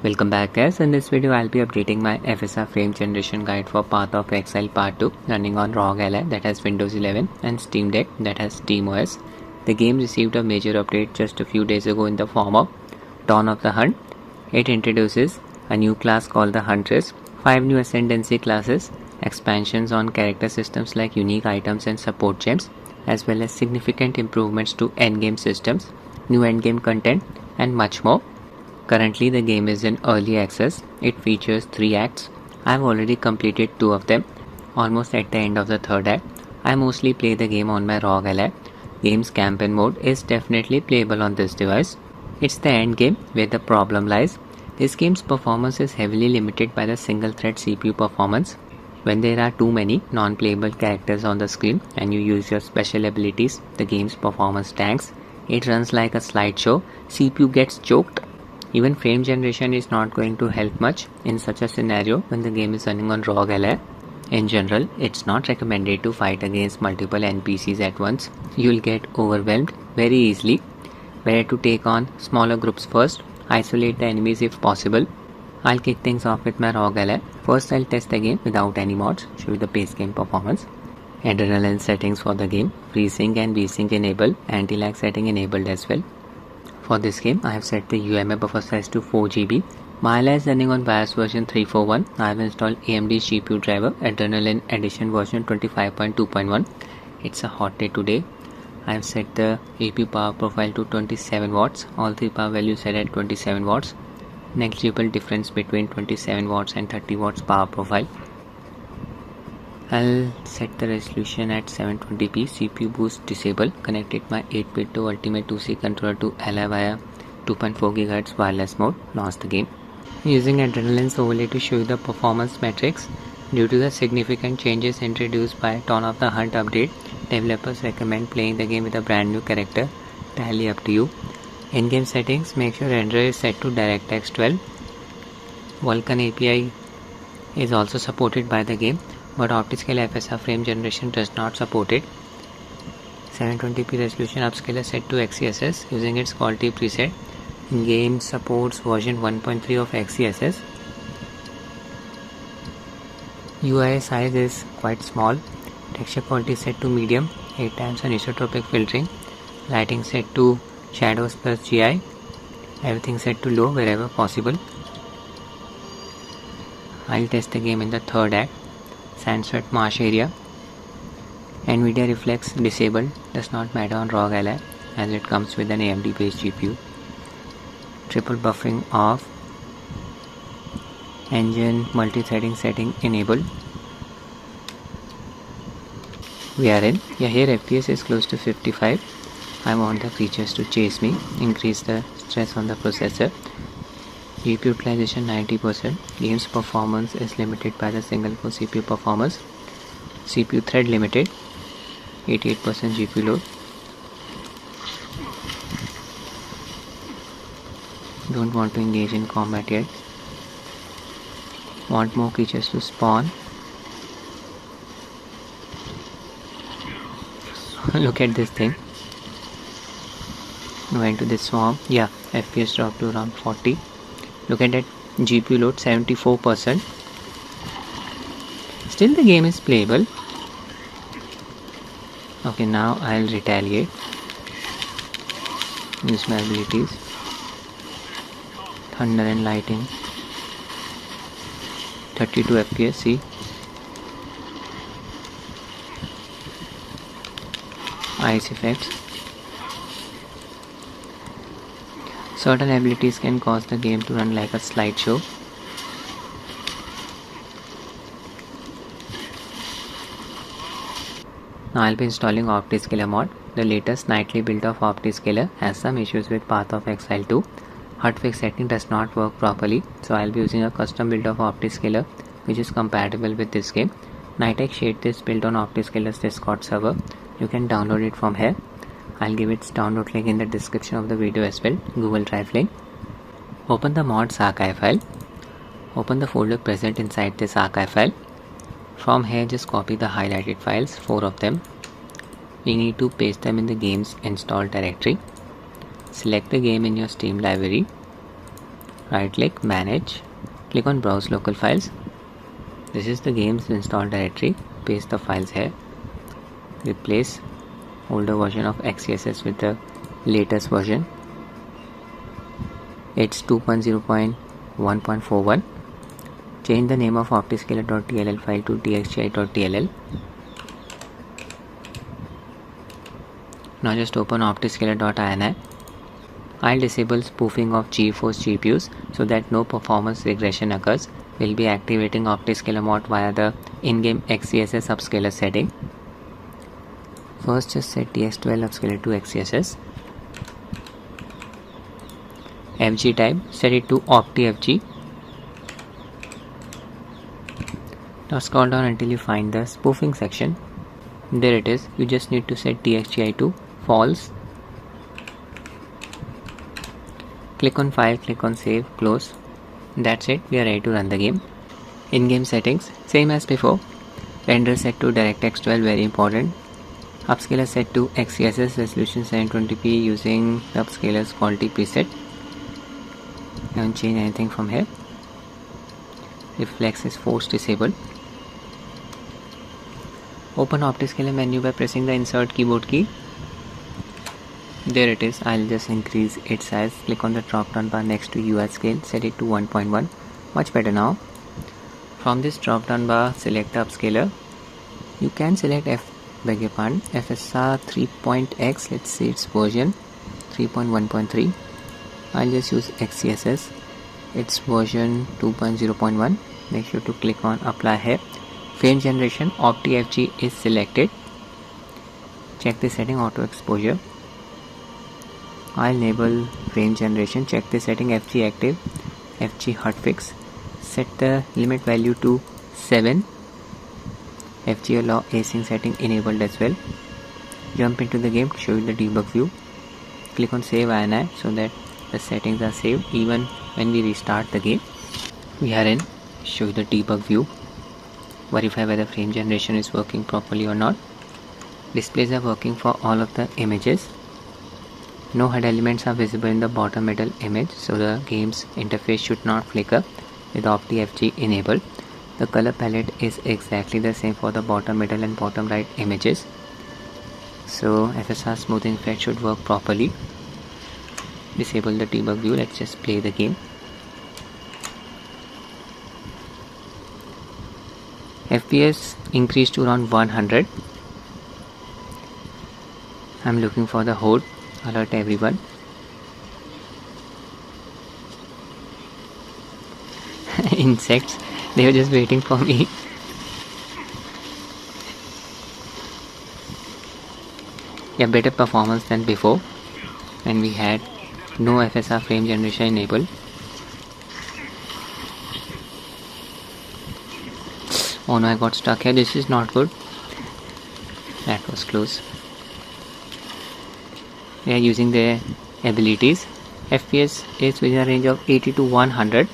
Welcome back guys. In this video I'll be updating my FSR frame generation guide for Path of Exile Part 2 running on Rog Ally that has Windows 11 and Steam Deck that has SteamOS. The game received a major update just a few days ago in the form of Dawn of the Hunt. It introduces a new class called the Huntress, 5 new Ascendancy classes, expansions on character systems like unique items and support gems, as well as significant improvements to endgame systems, new endgame content and much more. Currently the game is in early access. It features 3 acts. I have already completed 2 of them, almost at the end of the 3rd act. I mostly play the game on my Rog Ally. Game's campaign mode is definitely playable on this device. It's the end game where the problem lies. This game's performance is heavily limited by the single thread CPU performance. When there are too many non-playable characters on the screen and you use your special abilities, the game's performance tanks. It runs like a slideshow. CPU gets choked. Even frame generation is not going to help much in such a scenario when the game is running on Rog Ally. In general, it's not recommended to fight against multiple NPCs at once. You'll get overwhelmed very easily. Better to take on smaller groups first, isolate the enemies if possible. I'll kick things off with my Rog Ally. First I'll test the game without any mods, show you the base game performance. Adrenaline settings for the game, FreeSync and VSync enabled, anti-lag setting enabled as well. For this game, I have set the UMA buffer size to 4 GB. My Ally is running on BIOS version 341. I have installed AMD's GPU driver, Adrenaline Edition version 25.2.1. It's a hot day today. I have set the APU power profile to 27 watts. All 3 power values set at 27 watts. Negligible difference between 27 watts and 30 watts power profile. I'll set the resolution at 720p, CPU boost disable, connected my 8-bit to Ultimate 2C controller to Ally via 2.4 GHz wireless mode, launch the game. Using Adrenaline's overlay to show you the performance metrics. Due to the significant changes introduced by Dawn of the Hunt update, developers recommend playing the game with a brand new character, entirely up to you. In-game settings, make sure render is set to DirectX 12. Vulkan API is also supported by the game, but Optiscaler FSR frame generation does not support it. 720p resolution upscaler set to XeSS using its quality preset. Game supports version 1.3 of XeSS. UI size is quite small. Texture quality set to medium, 8 times anisotropic filtering. Lighting set to shadows plus GI. Everything set to low wherever possible. I'll test the game in the 3rd act. Sandswept Marsh area. NVIDIA Reflex disabled, does not matter on Rog Ally as it comes with an AMD based GPU. Triple buffering off. Engine multi-threading setting enabled. We are in. Yeah, here FPS is close to 55. I want the creatures to chase me, increase the stress on the processor. GPU utilization 90%. Game's performance is limited by the single core CPU performance. CPU thread limited. 88% GPU load. Don't want to engage in combat yet. Want more creatures to spawn. Look at this thing. Going to this swarm. Yeah, FPS dropped to around 40. Look at that GPU load, 74%. Still the game is playable. Okay, now I'll retaliate. Use my abilities. Thunder and lighting. 32 FPS, see. Ice effects. Certain abilities can cause the game to run like a slideshow. Now I'll be installing Optiscaler Mod. The latest nightly build of Optiscaler has some issues with Path of Exile 2. Hotfix setting does not work properly, so I'll be using a custom build of Optiscaler which is compatible with this game. Nitek shared this build on Optiscaler's Discord server. You can download it from here. I'll give its download link in the description of the video as well, Google Drive link. Open the mods archive file. Open the folder present inside this archive file. From here just copy the highlighted files, 4 of them. We need to paste them in the game's install directory. Select the game in your Steam library. right click, manage, click on browse local files. This is the game's installed directory. Paste the files here. Replace older version of XeSS with the latest version. It's 2.0.1.41. Change the name of optiscaler.tll file to dxgi.tll. Now just open optiscaler.ini. I'll disable spoofing of GeForce GPUs so that no performance regression occurs. We'll be activating Optiscaler Mod via the in-game XeSS upscaler setting. First just set dx12 upscaler to XeSS. FG type, set it to OptiFG. Now scroll down until you find the spoofing section. There it is. You just need to set dxgi to false. Click on file, click on save, close. That's it, we are ready to run the game. In-game settings, same as before. Render set to DirectX 12, very important. Upscaler set to XeSS resolution 720p using the upscaler's quality preset. Haven't changed anything from here. Reflex is force disabled. Open Optiscaler menu by pressing the insert keyboard key. There it is. I'll just increase its size. Click on the drop down bar next to UI scale, set it to 1.1. Much better now. From this drop down bar, select the upscaler. You can select FSR 3.x, let's say its version 3.1.3. I'll just use XeSS, its version 2.0.1. Make sure to click on apply here. Frame generation OptiFG is selected. Check the setting auto exposure. I'll enable frame generation. Check the setting FG active, FG hotfix. Set the limit value to 7. FG allow async setting enabled as well. Jump into the game to show you the debug view. Click on save INI so that the settings are saved even when we restart the game. We are in. Show you the debug view. Verify whether frame generation is working properly or not. Displays are working for all of the images. No HUD elements are visible in the bottom middle image, so the game's interface should not flicker with OptiFG enabled. The color palette is exactly the same for the bottom middle and bottom right images. So FSR smoothing effect should work properly. Disable the debug view. Let's just play the game. FPS increased to around 100. I'm looking for the horde. Alert everyone. Insects, they were just waiting for me. Yeah, better performance than before when we had no FSR frame generation enabled. Oh no, I got stuck here. This is not good. That was close. We are using their abilities. FPS is within a range of 80 to 100.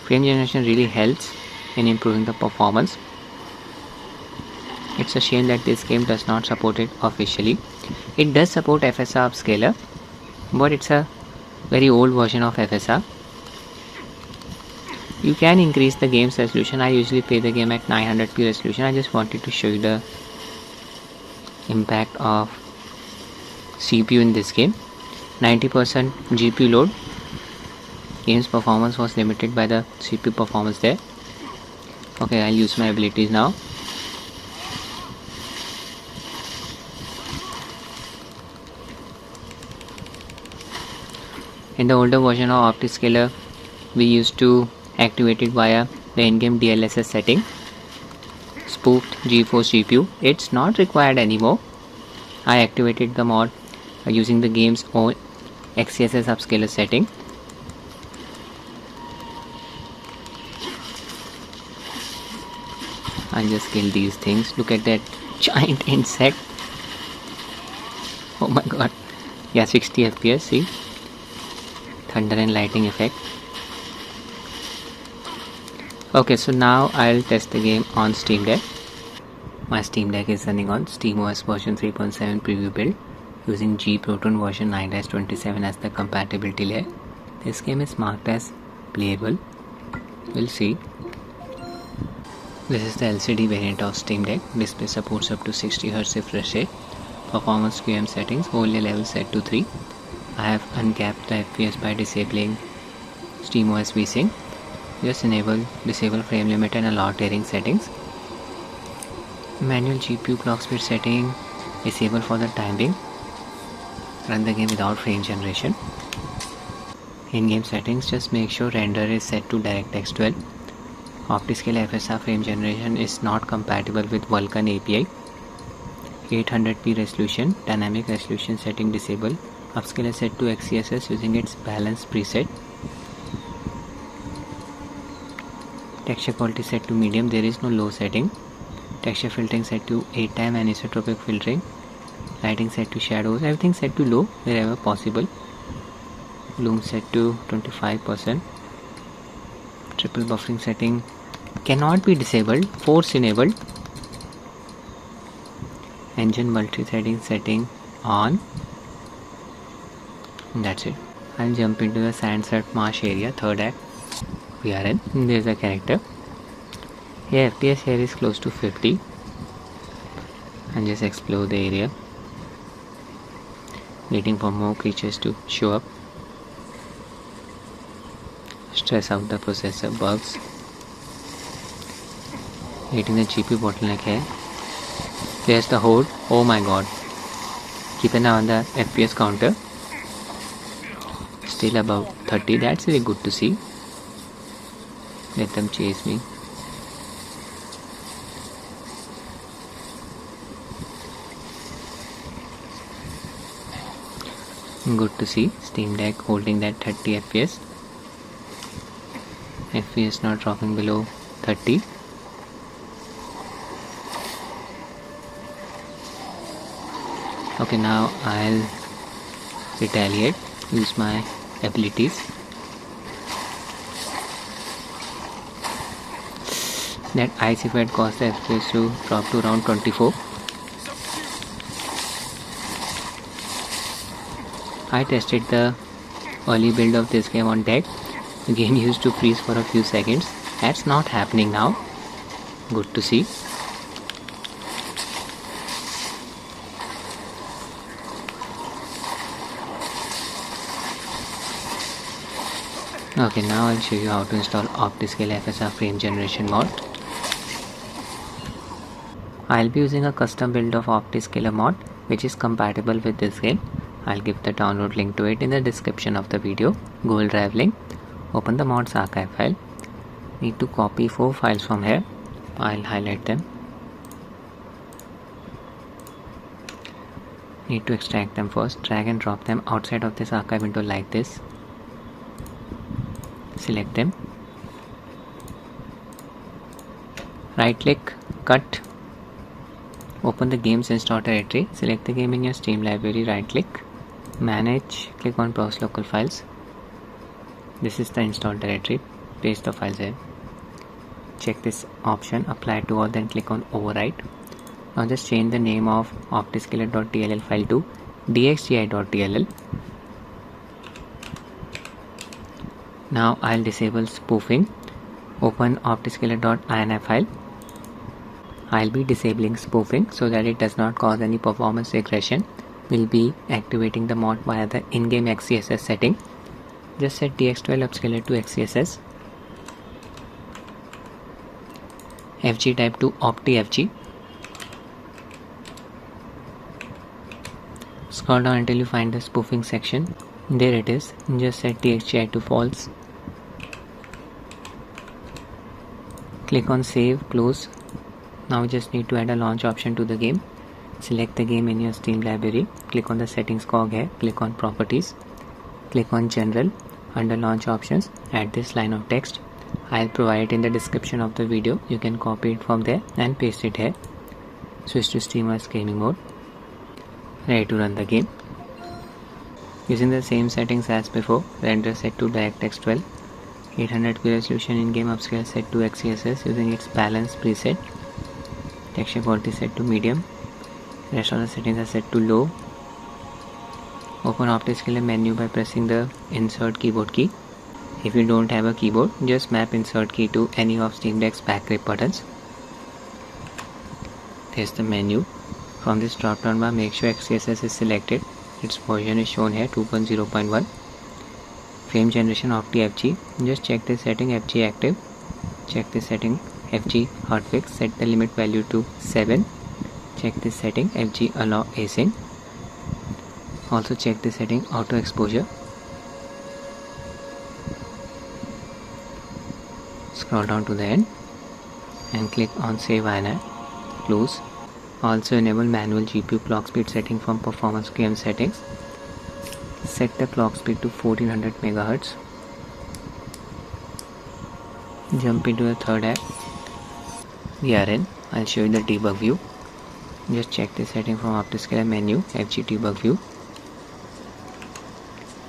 Frame generation really helps in improving the performance. It's a shame that this game does not support it officially. It does support FSR upscaler, but it's a very old version of FSR. You can increase the game's resolution. I usually play the game at 900p resolution. I just wanted to show you the impact of CPU in this game. 90% GPU load. Game's performance was limited by the CPU performance there. Okay, I'll use my abilities now. In the older version of Optiscaler, we used to activate it via the in-game DLSS setting. Spoofed GeForce GPU. It's not required anymore. I activated the mod using the game's own XeSS upscaler setting. I'll just kill these things. Look at that giant insect. Oh my god. Yeah, 60 FPS, see? Thunder and lightning effect. Okay, so now I'll test the game on Steam Deck. My Steam Deck is running on SteamOS version 3.7 preview build using G Proton version 9-27 as the compatibility layer. This game is marked as playable. We'll see. This is the LCD variant of Steam Deck. Display supports up to 60Hz refresh rate. Performance QM settings, overlay level set to 3. I have uncapped the FPS by disabling SteamOS VSync. Just disable frame limit and allow tearing settings. Manual GPU clock speed setting, disable for the time being. Run the game without frame generation. In-game settings, just make sure render is set to DirectX 12. Optiscaler FSR frame generation is not compatible with Vulkan API. 800p resolution, dynamic resolution setting disable. Upscaler set to XeSS using its balance preset. Texture quality set to medium, there is no low setting. Texture filtering set to 8 time anisotropic filtering. Lighting set to shadows, everything set to low wherever possible. Bloom set to 25%. Triple buffering setting cannot be disabled, force enabled. Engine multi-threading setting on. And that's it. I'll jump into the Sandswept Marsh area, third act. We are in. There's a character. Yeah, FPS here is close to 50. And just explore the area. Waiting for more creatures to show up. Stress out the processor bugs. Hitting the GPU bottleneck here. There's the horde. Oh my god. Keep an eye on the FPS counter. Still above 30. That's really good to see. Let them chase me. Good to see. Steam Deck holding that 30 FPS. FPS not dropping below 30. Okay, now I'll retaliate. Use my abilities. That ice effect caused the FPS to drop to around 24. I tested the early build of this game on deck. The game used to freeze for a few seconds. That's not happening now. Good to see. Okay, now I'll show you how to install Optiscaler FSR frame generation mod. I'll be using a custom build of Optiscaler Mod which is compatible with this game. I'll give the download link to it in the description of the video. Google Drive link. Open the mod's archive file. Need to copy 4 files from here. I'll highlight them. Need to extract them first. Drag and drop them outside of this archive window like this. Select them. Right click, cut. Open the games install directory. Select the game in your Steam library. Right click. Manage. Click on browse local files. This is the install directory. Paste the files here. Check this option. Apply to all. Then click on overwrite. Now just change the name of optiscaler.dll file to dxgi.dll. Now I'll disable spoofing. Open optiscaler.ini file. I'll be disabling spoofing so that it does not cause any performance regression. We'll be activating the mod via the in-game XeSS setting. Just set DX12 upscaler to XeSS. FG type to OptiFG. Scroll down until you find the spoofing section. There it is. Just set dxgi to false. Click on save, close. Now we just need to add a launch option to the game. Select the game in your Steam library. Click on the settings cog here. Click on properties. Click on general. Under launch options, add this line of text. I'll provide it in the description of the video. You can copy it from there and paste it here. Switch to SteamOS gaming mode. Ready to run the game. Using the same settings as before. Render set to DirectX 12. 800p resolution in-game upscale set to XeSS using its balance preset. Texture quality set to medium. Rest of the settings are set to low. Open Optiscaler menu by pressing the insert keyboard key. If you don't have a keyboard, just map insert key to any of Steam Deck's back grip buttons. There's the menu. From this drop down bar, make sure XeSS is selected. Its version is shown here, 2.0.1. Frame generation OptiFG. Just check this setting, FG active. Check this setting, FG hotfix. Set the limit value to 7. Check this setting, FG allow async. Also check this setting, auto exposure. Scroll down to the end and click on save INI. Close. Also enable manual GPU clock speed setting from performance QM settings. Set the clock speed to 1400 MHz. Jump into the third app. We are in. I'll show you the debug view. Just check the setting from Optiscaler menu, FG debug view.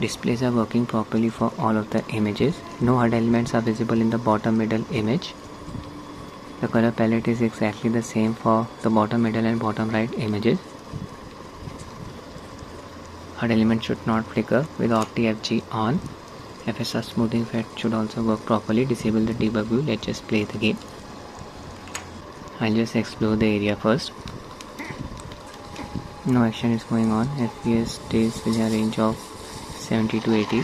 Displays are working properly for all of the images. No HUD elements are visible in the bottom middle image. The color palette is exactly the same for the bottom middle and bottom right images. HUD element should not flicker with OptiFG on. FSR smoothing effect should also work properly. Disable the debug view. Let's just play the game. I'll just explore the area first. No action is going on. FPS stays within a range of 70 to 80.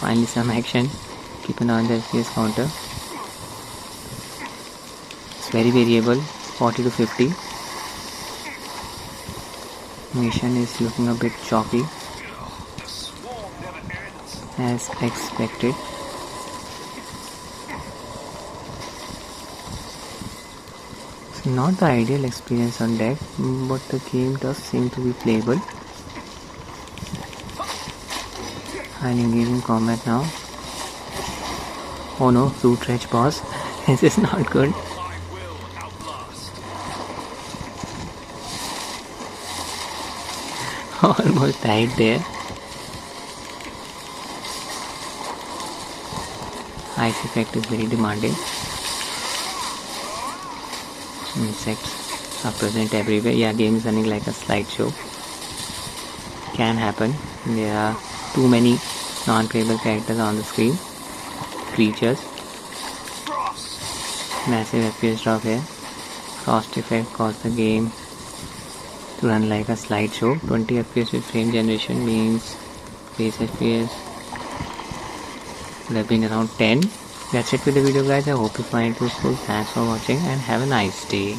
Finally some action. Keep an eye on the FPS counter. It's very variable, 40 to 50. Mission is looking a bit choppy as expected. It's not the ideal experience on deck, but the game does seem to be playable. I'll engage in combat now. Oh no, root rage boss. This is not good. Almost died there. Ice effect is very demanding. Insects are present everywhere. Yeah, game is running like a slideshow. Can happen. There are too many non-playable characters on the screen. Creatures. Massive FPS drop here. Frost effect caused the game to run like a slideshow. 20 FPS with frame generation means base FPS would have been around 10. That's it with the video guys. I hope you find it useful. Thanks for watching and have a nice day.